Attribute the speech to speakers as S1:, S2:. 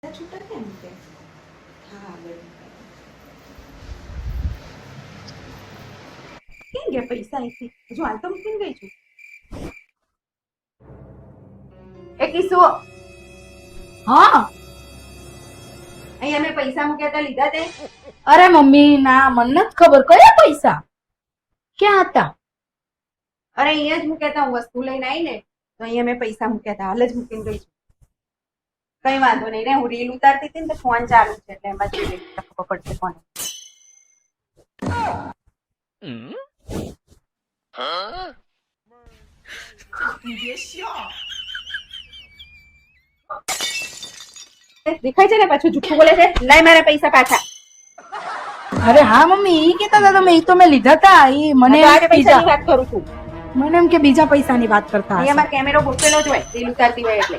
S1: છૂટા કેમ કે હા કેમ ગયા પૈસા અહીંથી હજુ હાલ તો મૂકીને ગઈ છું એ કિસ્સો
S2: હા
S1: અહીંયા મેં પૈસા મૂક્યા હતા લીધા તે
S2: અરે મમ્મી ના મને નથી ખબર કયા પૈસા ક્યાં હતા
S1: અરે અહીંયા જ મૂક્યા હતા હું વસ્તુ લઈને આવી ને તો અહીંયા મેં પૈસા મૂક્યા હતા હાલ જ મૂકીને ગઈ છું કઈ વાંધો નહીં ને હું રીલ ઉતારતી હતી ને તો ફોન ચાલુ છે એટલે એમાં જોઈ લઈશ ખબર પડશે કોને દેખાય છે ને પાછું જુઠ્ઠું બોલે છે લાય મારા પૈસા પાછા
S2: અરે હા મમ્મી ઈ કેતા હતા તમે ઈ તો મેં લીધા હતા ઈ મને
S1: તો આજે પૈસાની વાત કરું છું
S2: મને એમ કે બીજા પૈસાની વાત કરતા
S1: અહીંયામાં કેમેરો ગોઠવેલો જ હોય રીલ ઉતારતી હોય એટલે